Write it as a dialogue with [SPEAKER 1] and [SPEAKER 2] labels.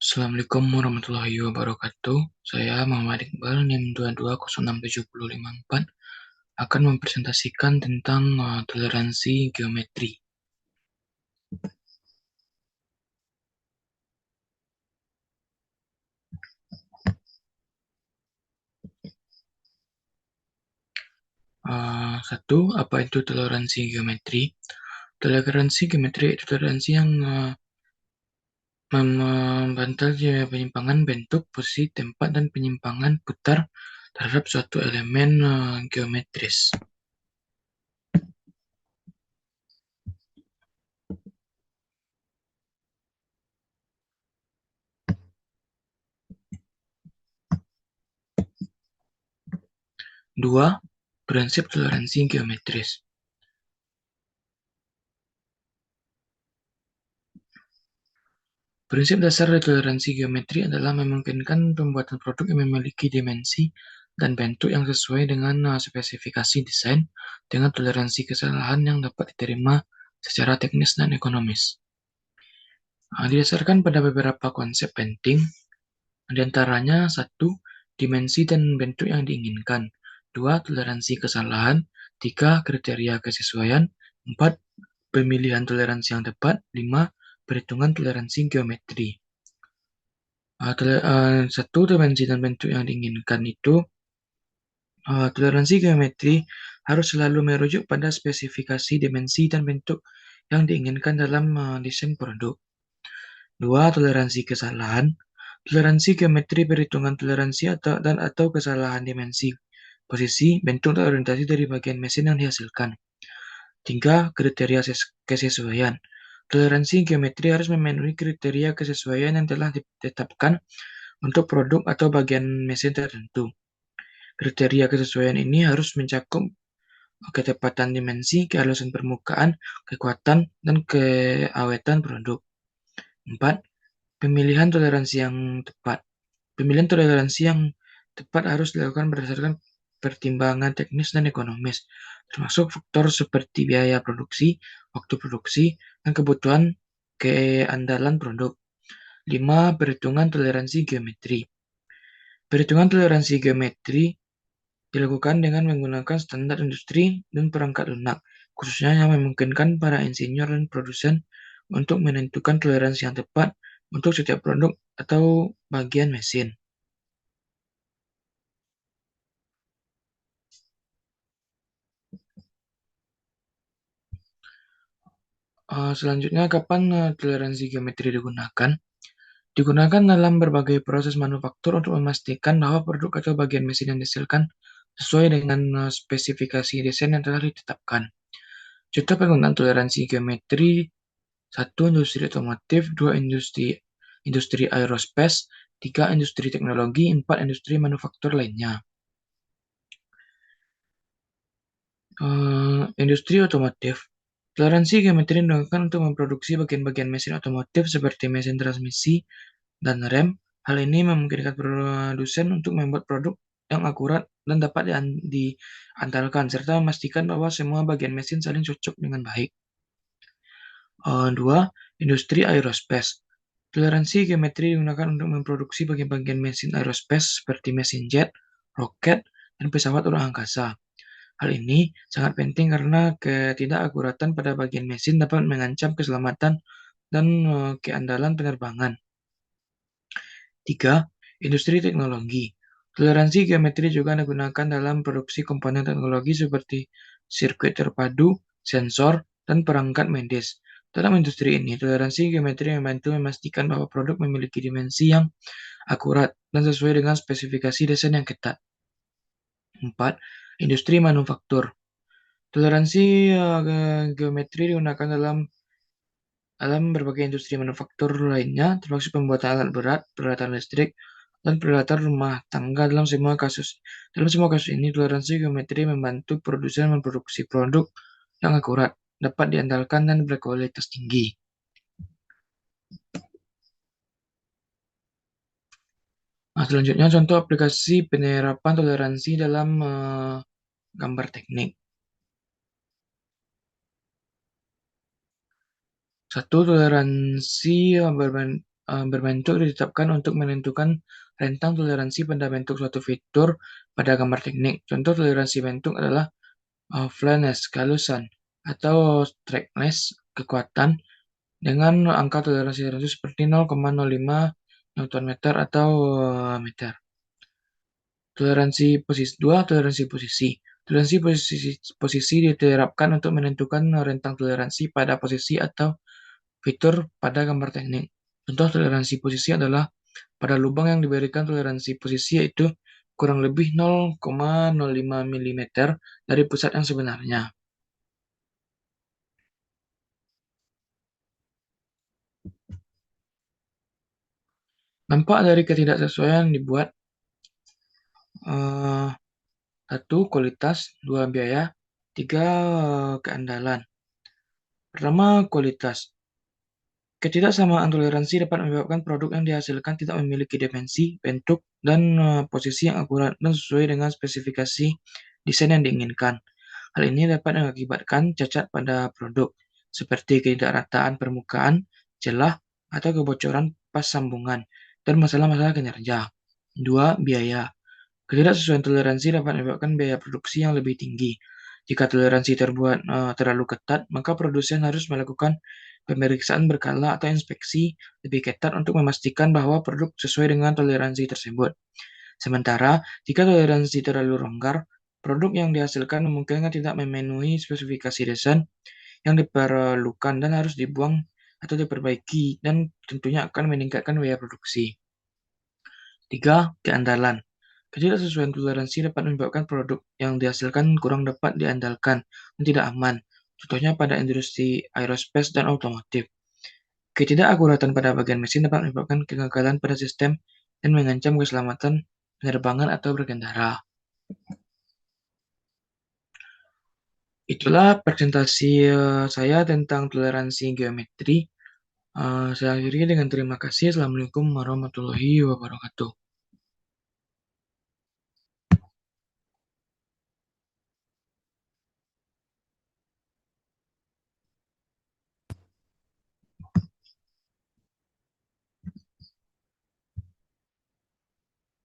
[SPEAKER 1] Assalamualaikum warahmatullahi wabarakatuh. Saya Muhammad Iqbal, NIM 2206754, akan mempresentasikan tentang toleransi geometri. Satu, apa itu toleransi geometri? Toleransi geometri itu toleransi yang membantah penyimpangan bentuk, posisi, tempat, dan penyimpangan putar terhadap suatu elemen geometris. Dua, prinsip toleransi geometris. Prinsip dasar dari toleransi geometri adalah memungkinkan pembuatan produk yang memiliki dimensi dan bentuk yang sesuai dengan spesifikasi desain dengan toleransi kesalahan yang dapat diterima secara teknis dan ekonomis. Didasarkan pada beberapa konsep penting, di antaranya satu, dimensi dan bentuk yang diinginkan, dua, toleransi kesalahan, tiga, kriteria kesesuaian, empat, pemilihan toleransi yang tepat, lima, perhitungan toleransi geometri. Satu, dimensi dan bentuk yang diinginkan itu, toleransi geometri harus selalu merujuk pada spesifikasi dimensi dan bentuk yang diinginkan dalam desain produk. Dua, toleransi kesalahan. Toleransi geometri perhitungan toleransi atau kesalahan dimensi, posisi, bentuk, dan orientasi dari bagian mesin yang dihasilkan. Tiga, kriteria kesesuaian. Toleransi geometri harus memenuhi kriteria kesesuaian yang telah ditetapkan untuk produk atau bagian mesin tertentu. Kriteria kesesuaian ini harus mencakup ketepatan dimensi, kehalusan permukaan, kekuatan, dan keawetan produk. 4. Pemilihan toleransi yang tepat. Pemilihan toleransi yang tepat harus dilakukan berdasarkan pertimbangan teknis dan ekonomis, termasuk faktor seperti biaya produksi, waktu produksi, dan kebutuhan keandalan produk. 5. Perhitungan toleransi geometri. Perhitungan toleransi geometri dilakukan dengan menggunakan standar industri dan perangkat lunak, khususnya yang memungkinkan para insinyur dan produsen untuk menentukan toleransi yang tepat untuk setiap produk atau bagian mesin. Selanjutnya, kapan toleransi geometri digunakan? Digunakan dalam berbagai proses manufaktur untuk memastikan bahwa produk atau bagian mesin yang dihasilkan sesuai dengan spesifikasi desain yang telah ditetapkan. Contoh penggunaan toleransi geometri: satu, industri otomotif, dua, industri aerospace, tiga, industri teknologi, empat, industri manufaktur lainnya. Industri otomotif. Toleransi geometri digunakan untuk memproduksi bagian-bagian mesin otomotif seperti mesin transmisi dan rem. Hal ini memungkinkan produsen untuk membuat produk yang akurat dan dapat diandalkan, serta memastikan bahwa semua bagian mesin saling cocok dengan baik. Dua, industri aerospace. Toleransi geometri digunakan untuk memproduksi bagian-bagian mesin aerospace seperti mesin jet, roket, dan pesawat luar angkasa. Hal ini sangat penting karena ketidakakuratan pada bagian mesin dapat mengancam keselamatan dan keandalan penerbangan. Tiga, industri teknologi. Toleransi geometri juga digunakan dalam produksi komponen teknologi seperti sirkuit terpadu, sensor, dan perangkat medis. Dalam industri ini, toleransi geometri membantu memastikan bahwa produk memiliki dimensi yang akurat dan sesuai dengan spesifikasi desain yang ketat. 4. Industri manufaktur. Toleransi geometri digunakan dalam berbagai industri manufaktur lainnya, termasuk pembuatan alat berat, peralatan listrik, dan peralatan rumah tangga. Dalam semua kasus ini, toleransi geometri membantu produsen memproduksi produk yang akurat, dapat diandalkan, dan berkualitas tinggi. Selanjutnya, contoh aplikasi penerapan toleransi dalam gambar teknik. Satu, toleransi berbentuk ditetapkan untuk menentukan rentang toleransi pada bentuk suatu fitur pada gambar teknik. Contoh toleransi bentuk adalah flatness, kehalusan, atau strengthness, kekuatan, dengan angka toleransi tertentu seperti 0,05 Newton meter atau meter. Toleransi posisi. Toleransi posisi diterapkan untuk menentukan rentang toleransi pada posisi atau fitur pada gambar teknik. Contoh toleransi posisi adalah pada lubang yang diberikan toleransi posisi yaitu kurang lebih 0,05 mm dari pusat yang sebenarnya. Dampak dari ketidaksesuaian dibuat 1. Kualitas, 2. Biaya, 3. Keandalan. Pertama, kualitas. Ketidaksamaan toleransi dapat menyebabkan produk yang dihasilkan tidak memiliki dimensi, bentuk, dan posisi yang akurat dan sesuai dengan spesifikasi desain yang diinginkan. Hal ini dapat mengakibatkan cacat pada produk, seperti ketidakrataan permukaan, celah, atau kebocoran pas sambungan, dan masalah-masalah kinerja. 2. Biaya. Ketidaksesuaian toleransi dapat menyebabkan biaya produksi yang lebih tinggi. Jika toleransi terbuat terlalu ketat, maka produsen harus melakukan pemeriksaan berkala atau inspeksi lebih ketat untuk memastikan bahwa produk sesuai dengan toleransi tersebut. Sementara, jika toleransi terlalu longgar, produk yang dihasilkan kemungkinan tidak memenuhi spesifikasi desain yang diperlukan dan harus dibuang atau diperbaiki, dan tentunya akan meningkatkan biaya produksi. 3. Keandalan. Ketidaksesuaian toleransi dapat menyebabkan produk yang dihasilkan kurang dapat diandalkan dan tidak aman, contohnya pada industri aerospace dan otomotif. Ketidakakuratan pada bagian mesin dapat menyebabkan kegagalan pada sistem dan mengancam keselamatan penerbangan atau berkendara. Itulah presentasi saya tentang toleransi geometri. Saya akhiri dengan terima kasih. Assalamualaikum warahmatullahi wabarakatuh.